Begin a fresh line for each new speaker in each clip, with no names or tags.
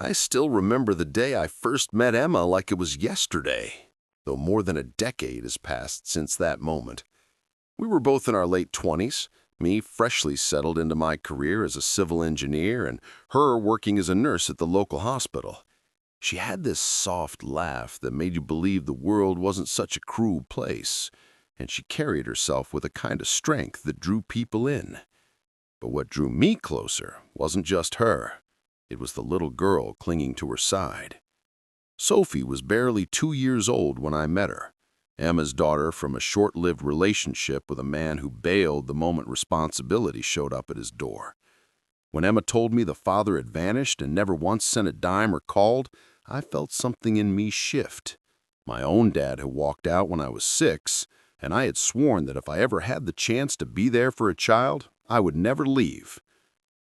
I still remember the day I first met Emma like it was yesterday, though more than a decade has passed since that moment. We were both in our late 20s, me freshly settled into my career as a civil engineer and her working as a nurse at the local hospital. She had this soft laugh that made you believe the world wasn't such a cruel place, and she carried herself with a kind of strength that drew people in. But what drew me closer wasn't just her. It was the little girl clinging to her side. Sophie was barely 2 years old when I met her, Emma's daughter from a short-lived relationship with a man who bailed the moment responsibility showed up at his door. When Emma told me the father had vanished and never once sent a dime or called, I felt something in me shift. My own dad had walked out when I was 6, and I had sworn that if I ever had the chance to be there for a child, I would never leave.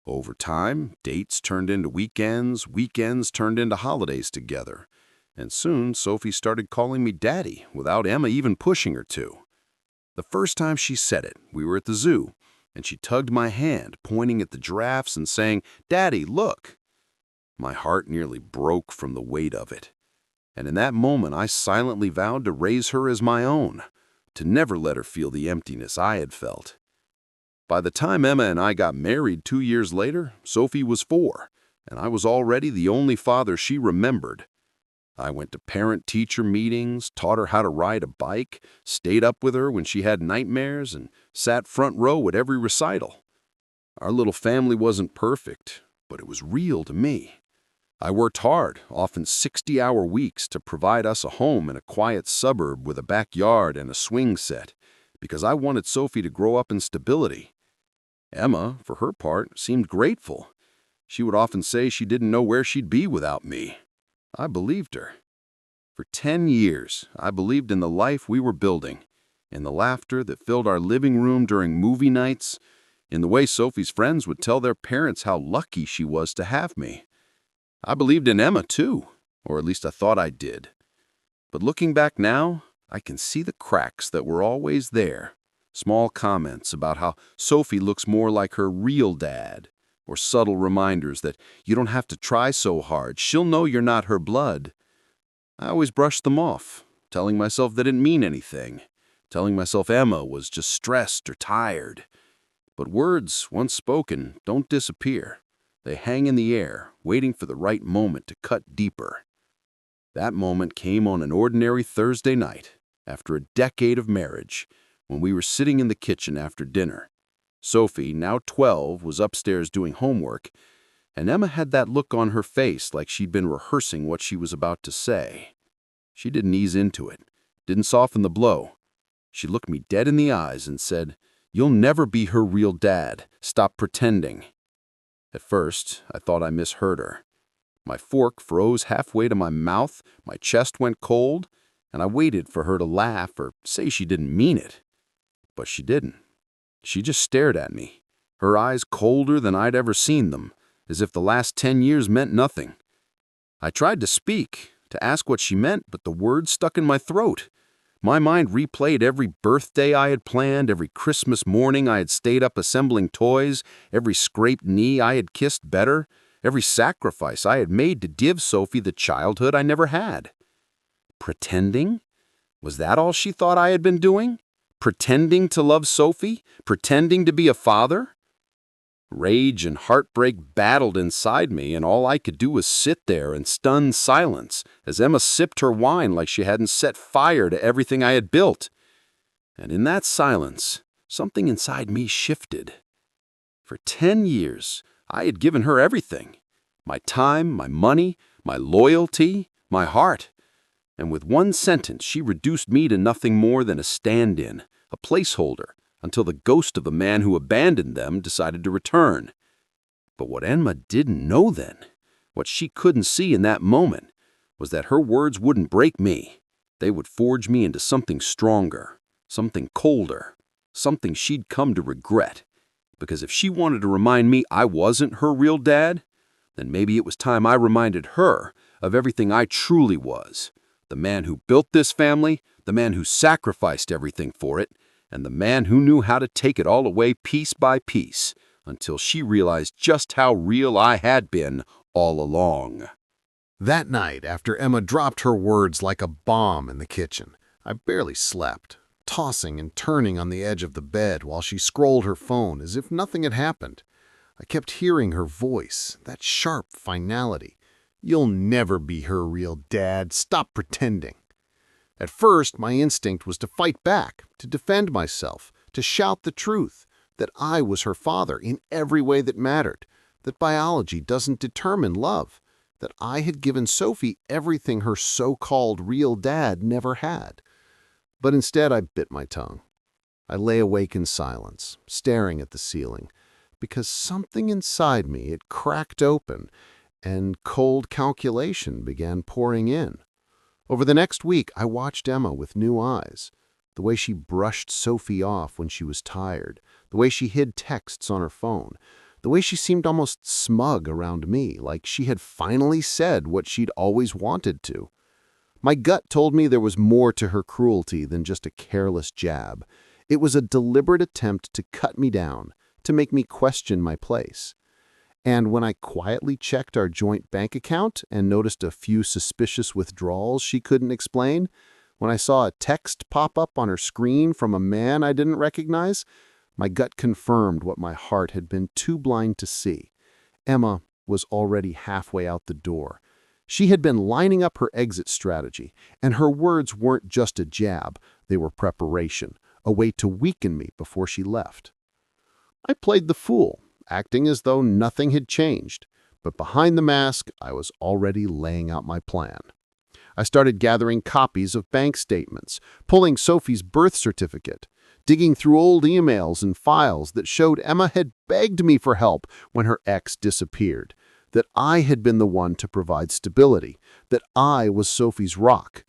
Over time, dates turned into weekends, weekends turned into holidays together, and soon Sophie started calling me Daddy without Emma even pushing her to. The first time she said it, we were at the zoo, and she tugged my hand, pointing at the giraffes and saying, "Daddy, look!" My heart nearly broke from the weight of it, and in that moment I silently vowed to raise her as my own, to never let her feel the emptiness I had felt. By the time Emma and I got married 2 years later, Sophie was 4, and I was already the only father she remembered. I went to parent-teacher meetings, taught her how to ride a bike, stayed up with her when she had nightmares, and sat front row at every recital. Our little family wasn't perfect, but it was real to me. I worked hard, often 60-hour weeks, to provide us a home in a quiet suburb with a backyard and a swing set, because I wanted Sophie to grow up in stability. Emma, for her part, seemed grateful. She would often say she didn't know where she'd be without me. I believed her. For 10 years, I believed in the life we were building, in the laughter that filled our living room during movie nights, in the way Sophie's friends would tell their parents how lucky she was to have me. I believed in Emma, too, or at least I thought I did. But looking back now, I can see the cracks that were always there. Small comments about how Sophie looks more like her real dad, or subtle reminders that you don't have to try so hard, she'll know you're not her blood. I always brushed them off, telling myself they didn't mean anything, telling myself Emma was just stressed or tired. But words, once spoken, don't disappear. They hang in the air, waiting for the right moment to cut deeper. That moment came on an ordinary Thursday night, after a decade of marriage, when we were sitting in the kitchen after dinner. Sophie, now 12, was upstairs doing homework, and Emma had that look on her face like she'd been rehearsing what she was about to say. She didn't ease into it, didn't soften the blow. She looked me dead in the eyes and said, "You'll never be her real dad. Stop pretending." At first, I thought I misheard her. My fork froze halfway to my mouth, my chest went cold, and I waited for her to laugh or say she didn't mean it. But she didn't. She just stared at me, her eyes colder than I'd ever seen them, as if the last 10 years meant nothing. I tried to speak, to ask what she meant, but the words stuck in my throat. My mind replayed every birthday I had planned, every Christmas morning I had stayed up assembling toys, every scraped knee I had kissed better, every sacrifice I had made to give Sophie the childhood I never had. Pretending? Was that all she thought I had been doing? Pretending to love Sophie? Pretending to be a father? Rage and heartbreak battled inside me, and all I could do was sit there in stunned silence as Emma sipped her wine like she hadn't set fire to everything I had built. And in that silence, something inside me shifted. For 10 years, I had given her everything. My time, my money, my loyalty, my heart. And with one sentence, she reduced me to nothing more than a stand-in, a placeholder, until the ghost of the man who abandoned them decided to return. But what Emma didn't know then, what she couldn't see in that moment, was that her words wouldn't break me. They would forge me into something stronger, something colder, something she'd come to regret. Because if she wanted to remind me I wasn't her real dad, then maybe it was time I reminded her of everything I truly was. The man who built this family, the man who sacrificed everything for it, and the man who knew how to take it all away piece by piece, until she realized just how real I had been all along.
That night, after Emma dropped her words like a bomb in the kitchen, I barely slept, tossing and turning on the edge of the bed while she scrolled her phone as if nothing had happened. I kept hearing her voice, that sharp finality. "You'll never be her real dad. Stop pretending." At first, my instinct was to fight back, to defend myself, to shout the truth, that I was her father in every way that mattered, that biology doesn't determine love, that I had given Sophie everything her so-called real dad never had. But instead, I bit my tongue. I lay awake in silence, staring at the ceiling, because something inside me had cracked open and cold calculation began pouring in. Over the next week, I watched Emma with new eyes. The way she brushed Sophie off when she was tired, the way she hid texts on her phone, the way she seemed almost smug around me, like she had finally said what she'd always wanted to. My gut told me there was more to her cruelty than just a careless jab. It was a deliberate attempt to cut me down, to make me question my place. And when I quietly checked our joint bank account and noticed a few suspicious withdrawals she couldn't explain, when I saw a text pop up on her screen from a man I didn't recognize, my gut confirmed what my heart had been too blind to see. Emma was already halfway out the door. She had been lining up her exit strategy, and her words weren't just a jab, they were preparation, a way to weaken me before she left. I played the fool, acting as though nothing had changed, but behind the mask, I was already laying out my plan. I started gathering copies of bank statements, pulling Sophie's birth certificate, digging through old emails and files that showed Emma had begged me for help when her ex disappeared, that I had been the one to provide stability, that I was Sophie's rock.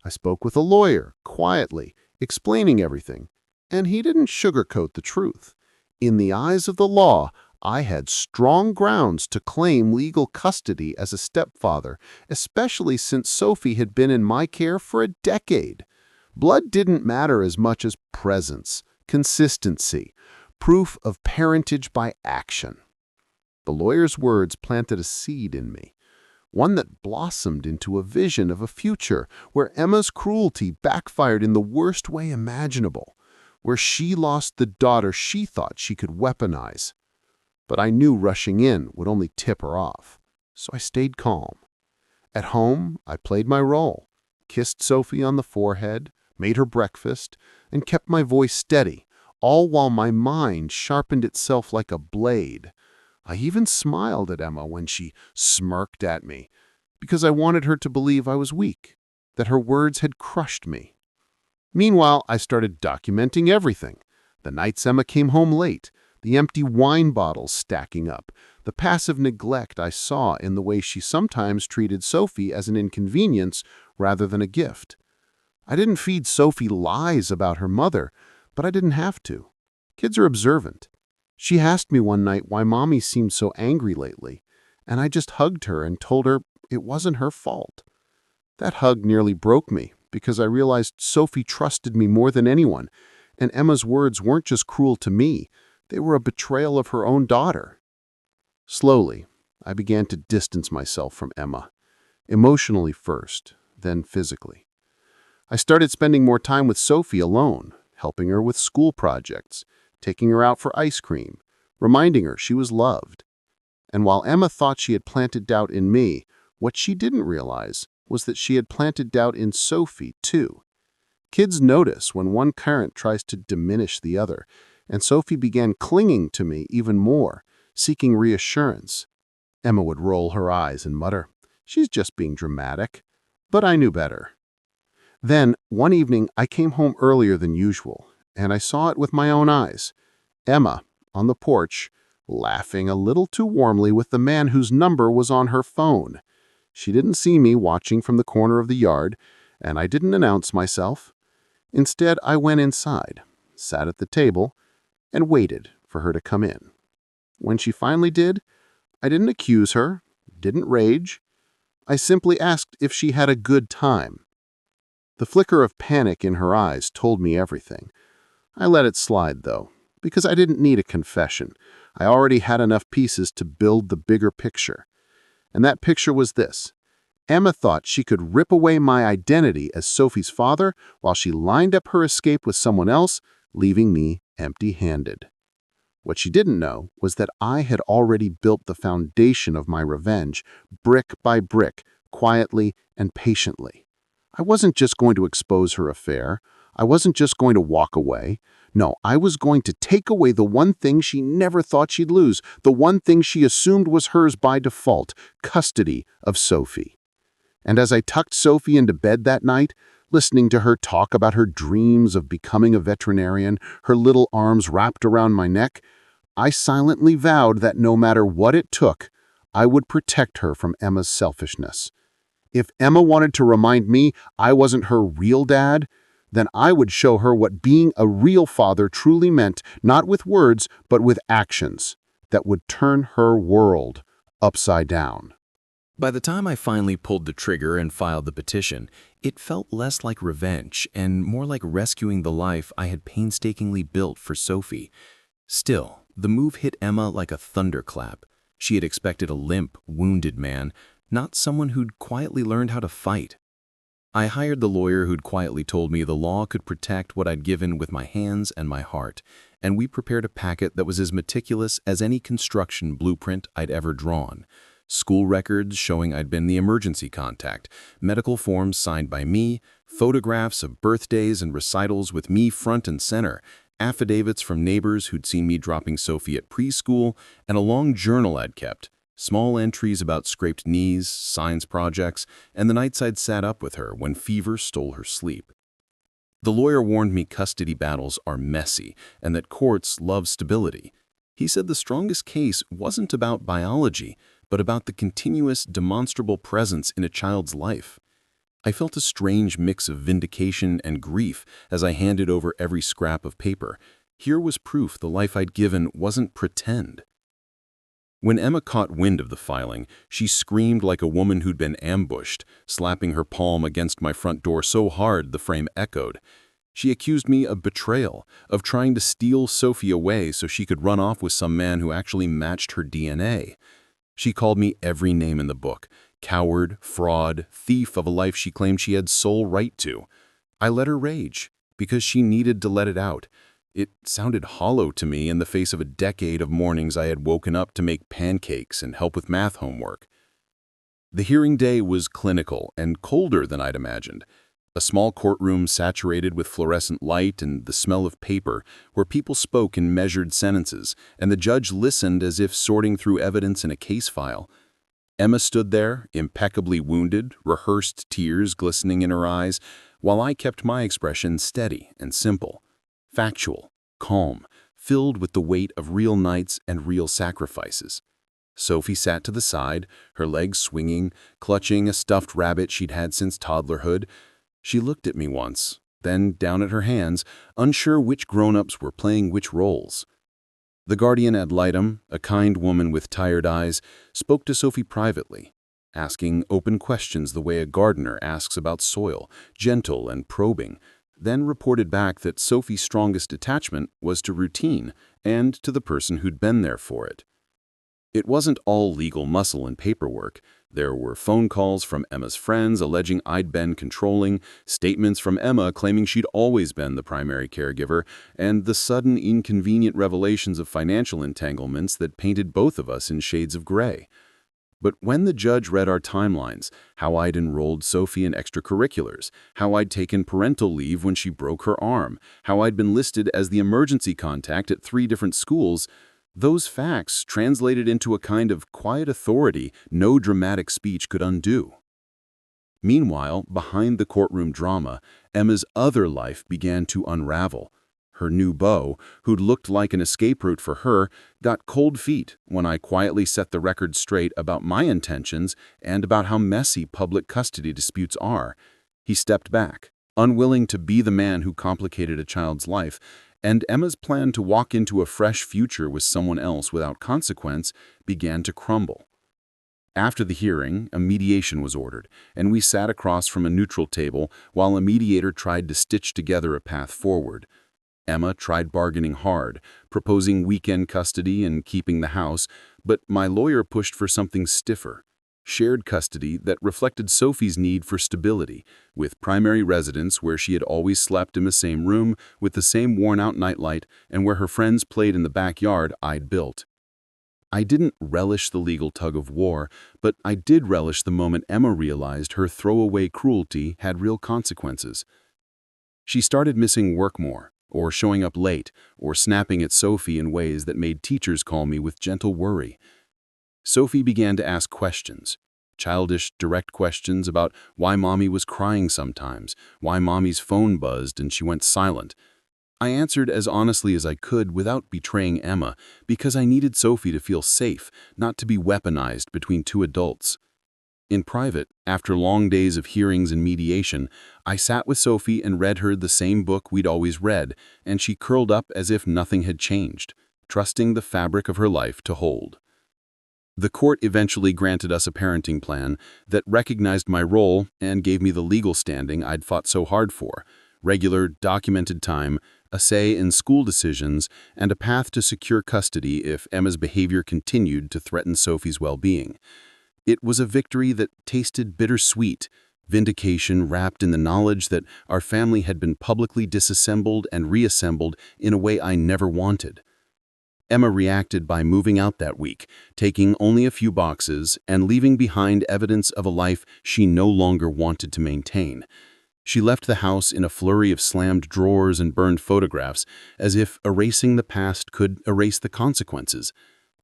I spoke with a lawyer, quietly, explaining everything, and he didn't sugarcoat the truth. In the eyes of the law, I had strong grounds to claim legal custody as a stepfather, especially since Sophie had been in my care for a decade. Blood didn't matter as much as presence, consistency, proof of parentage by action. The lawyer's words planted a seed in me, one that blossomed into a vision of a future where Emma's cruelty backfired in the worst way imaginable, where she lost the daughter she thought she could weaponize. But I knew rushing in would only tip her off, so I stayed calm. At home, I played my role, kissed Sophie on the forehead, made her breakfast, and kept my voice steady, all while my mind sharpened itself like a blade. I even smiled at Emma when she smirked at me, because I wanted her to believe I was weak, that her words had crushed me. Meanwhile, I started documenting everything. The nights Emma came home late, the empty wine bottles stacking up, the passive neglect I saw in the way she sometimes treated Sophie as an inconvenience rather than a gift. I didn't feed Sophie lies about her mother, but I didn't have to. Kids are observant. She asked me one night why Mommy seemed so angry lately, and I just hugged her and told her it wasn't her fault. That hug nearly broke me, because I realized Sophie trusted me more than anyone, and Emma's words weren't just cruel to me, they were a betrayal of her own daughter. Slowly, I began to distance myself from Emma, emotionally first, then physically. I started spending more time with Sophie alone, helping her with school projects, taking her out for ice cream, reminding her she was loved. And while Emma thought she had planted doubt in me, what she didn't realize was that she had planted doubt in Sophie, too. Kids notice when one parent tries to diminish the other, and Sophie began clinging to me even more, seeking reassurance. Emma would roll her eyes and mutter, "She's just being dramatic." But I knew better. Then, one evening, I came home earlier than usual, and I saw it with my own eyes. Emma, on the porch, laughing a little too warmly with the man whose number was on her phone. She didn't see me watching from the corner of the yard, and I didn't announce myself. Instead, I went inside, sat at the table, and waited for her to come in. When she finally did, I didn't accuse her, didn't rage. I simply asked if she had a good time. The flicker of panic in her eyes told me everything. I let it slide, though, because I didn't need a confession. I already had enough pieces to build the bigger picture. And that picture was this. Emma thought she could rip away my identity as Sophie's father while she lined up her escape with someone else, leaving me empty-handed. What she didn't know was that I had already built the foundation of my revenge, brick by brick, quietly and patiently. I wasn't just going to expose her affair. I wasn't just going to walk away. No, I was going to take away the one thing she never thought she'd lose, the one thing she assumed was hers by default, custody of Sophie. And as I tucked Sophie into bed that night, listening to her talk about her dreams of becoming a veterinarian, her little arms wrapped around my neck, I silently vowed that no matter what it took, I would protect her from Emma's selfishness. If Emma wanted to remind me I wasn't her real dad, then I would show her what being a real father truly meant, not with words, but with actions that would turn her world upside down.
By the time I finally pulled the trigger and filed the petition, it felt less like revenge and more like rescuing the life I had painstakingly built for Sophie. Still, the move hit Emma like a thunderclap. She had expected a limp, wounded man, not someone who'd quietly learned how to fight. I hired the lawyer who'd quietly told me the law could protect what I'd given with my hands and my heart, and we prepared a packet that was as meticulous as any construction blueprint I'd ever drawn. School records showing I'd been the emergency contact, medical forms signed by me, photographs of birthdays and recitals with me front and center, affidavits from neighbors who'd seen me dropping Sophie at preschool, and a long journal I'd kept, small entries about scraped knees, science projects, and the nights I'd sat up with her when fever stole her sleep. The lawyer warned me custody battles are messy and that courts love stability. He said the strongest case wasn't about biology, but about the continuous, demonstrable presence in a child's life. I felt a strange mix of vindication and grief as I handed over every scrap of paper. Here was proof the life I'd given wasn't pretend. When Emma caught wind of the filing, she screamed like a woman who'd been ambushed, slapping her palm against my front door so hard the frame echoed. She accused me of betrayal, of trying to steal Sophie away so she could run off with some man who actually matched her DNA. She called me every name in the book, coward, fraud, thief of a life she claimed she had sole right to. I let her rage, because she needed to let it out. It sounded hollow to me in the face of a decade of mornings I had woken up to make pancakes and help with math homework. The hearing day was clinical and colder than I'd imagined. A small courtroom saturated with fluorescent light and the smell of paper, where people spoke in measured sentences, and the judge listened as if sorting through evidence in a case file. Emma stood there, impeccably wounded, rehearsed tears glistening in her eyes, while I kept my expression steady and simple, factual, calm, filled with the weight of real nights and real sacrifices. Sophie sat to the side, her legs swinging, clutching a stuffed rabbit she'd had since toddlerhood. She looked at me once, then down at her hands, unsure which grown-ups were playing which roles. The guardian ad litem, a kind woman with tired eyes, spoke to Sophie privately, asking open questions the way a gardener asks about soil, gentle and probing, then reported back that Sophie's strongest attachment was to routine and to the person who'd been there for it. It wasn't all legal muscle and paperwork. There were phone calls from Emma's friends alleging I'd been controlling, statements from Emma claiming she'd always been the primary caregiver, and the sudden inconvenient revelations of financial entanglements that painted both of us in shades of gray. But when the judge read our timelines, how I'd enrolled Sophie in extracurriculars, how I'd taken parental leave when she broke her arm, how I'd been listed as the emergency contact at 3 different schools, those facts translated into a kind of quiet authority no dramatic speech could undo. Meanwhile, behind the courtroom drama, Emma's other life began to unravel. Her new beau, who'd looked like an escape route for her, got cold feet when I quietly set the record straight about my intentions and about how messy public custody disputes are. He stepped back, unwilling to be the man who complicated a child's life, and Emma's plan to walk into a fresh future with someone else without consequence began to crumble. After the hearing, a mediation was ordered, and we sat across from a neutral table while a mediator tried to stitch together a path forward. Emma tried bargaining hard, proposing weekend custody and keeping the house, but my lawyer pushed for something stiffer.
shared custody that reflected Sophie's need for stability, with primary residence where she had always slept in the same room with the same worn-out nightlight and where her friends played in the backyard I'd built. I didn't relish the legal tug-of-war, but I did relish the moment Emma realized her throwaway cruelty had real consequences. She started missing work more, or showing up late, or snapping at Sophie in ways that made teachers call me with gentle worry. Sophie began to ask questions, childish, direct questions about why Mommy was crying sometimes, why Mommy's phone buzzed and she went silent. I answered as honestly as I could without betraying Emma, because I needed Sophie to feel safe, not to be weaponized between two adults. In private, after long days of hearings and mediation, I sat with Sophie and read her the same book we'd always read, and she curled up as if nothing had changed, trusting the fabric of her life to hold. The court eventually granted us a parenting plan that recognized my role and gave me the legal standing I'd fought so hard for: regular, documented time, a say in school decisions, and a path to secure custody if Emma's behavior continued to threaten Sophie's well-being. It was a victory that tasted bittersweet, vindication wrapped in the knowledge that our family had been publicly disassembled and reassembled in a way I never wanted. Emma reacted by moving out that week, taking only a few boxes and leaving behind evidence of a life she no longer wanted to maintain. She left the house in a flurry of slammed drawers and burned photographs, as if erasing the past could erase the consequences.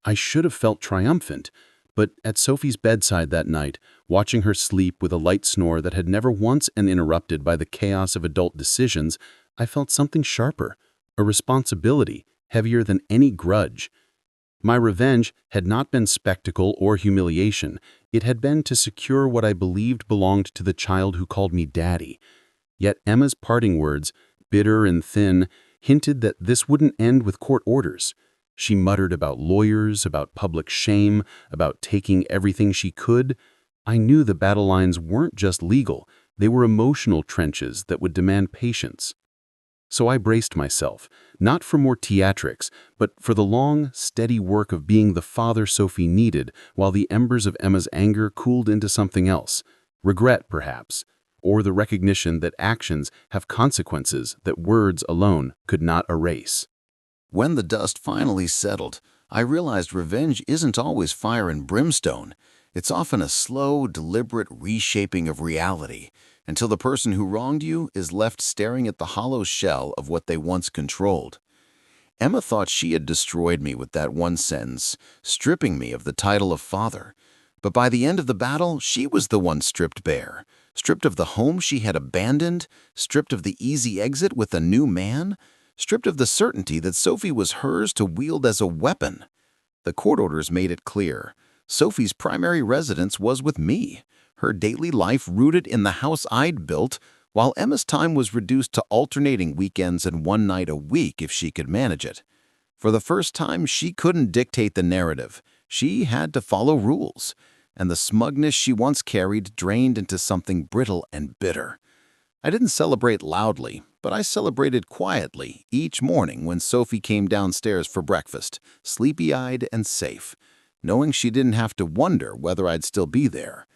I should have felt triumphant, but at Sophie's bedside that night, watching her sleep with a light snore that had never once been interrupted by the chaos of adult decisions, I felt something sharper, a responsibility heavier than any grudge. My revenge had not been spectacle or humiliation. It had been to secure what I believed belonged to the child who called me Daddy. Yet Emma's parting words, bitter and thin, hinted that this wouldn't end with court orders. She muttered about lawyers, about public shame, about taking everything she could. I knew the battle lines weren't just legal, they were emotional trenches that would demand patience. So I braced myself, not for more theatrics, but for the long, steady work of being the father Sophie needed while the embers of Emma's anger cooled into something else, regret perhaps, or the recognition that actions have consequences that words alone could not erase.
When the dust finally settled, I realized revenge isn't always fire and brimstone. It's often a slow, deliberate reshaping of reality, until the person who wronged you is left staring at the hollow shell of what they once controlled. Emma thought she had destroyed me with that one sentence, stripping me of the title of father. But by the end of the battle, she was the one stripped bare, stripped of the home she had abandoned, stripped of the easy exit with a new man, stripped of the certainty that Sophie was hers to wield as a weapon. The court orders made it clear. Sophie's primary residence was with me, her daily life rooted in the house I'd built, while Emma's time was reduced to alternating weekends and one night a week if she could manage it. For the first time, she couldn't dictate the narrative. She had to follow rules, and the smugness she once carried drained into something brittle and bitter. I didn't celebrate loudly, but I celebrated quietly each morning when Sophie came downstairs for breakfast, sleepy-eyed and safe, knowing she didn't have to wonder whether I'd still be there.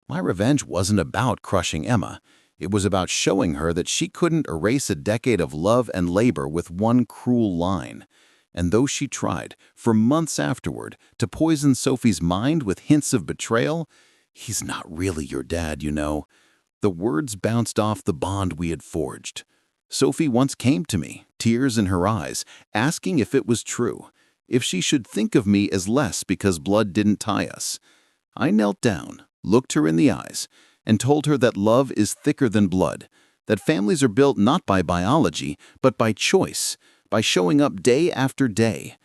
My revenge wasn't about crushing Emma. It was about showing her that she couldn't erase a decade of love and labor with one cruel line. And though she tried, for months afterward, to poison Sophie's mind with hints of betrayal, "He's not really your dad, you know," the words bounced off the bond we had forged. Sophie once came to me, tears in her eyes, asking if it was true, if she should think of me as less because blood didn't tie us. I knelt down, looked her in the eyes, and told her that love is thicker than blood, that families are built not by biology, but by choice, by showing up day after day.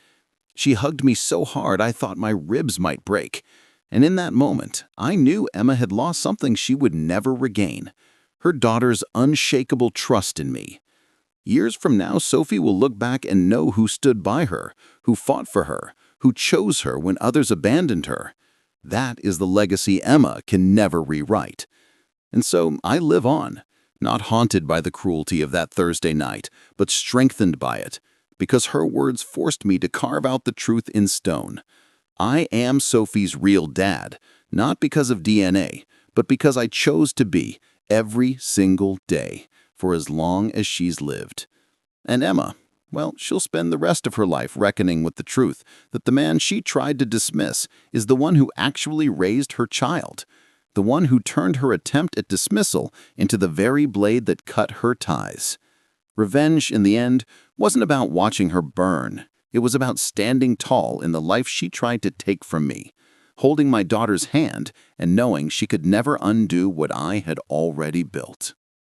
She hugged me so hard I thought my ribs might break. And in that moment, I knew Emma had lost something she would never regain, her daughter's unshakable trust in me. Years from now, Sophie will look back and know who stood by her, who fought for her, who chose her when others abandoned her. That is the legacy Emma can never rewrite. And so I live on, not haunted by the cruelty of that Thursday night, but strengthened by it, because her words forced me to carve out the truth in stone.
I am Sophie's real dad, not because of DNA, but because I chose to be every single day for as long as she's lived. And Emma, well, she'll spend the rest of her life reckoning with the truth that the man she tried to dismiss is the one who actually raised her child, the one who turned her attempt at dismissal into the very blade that cut her ties. Revenge, in the end, wasn't about watching her burn. It was about standing tall in the life she tried to take from me, holding my daughter's hand and knowing she could never undo what I had already built.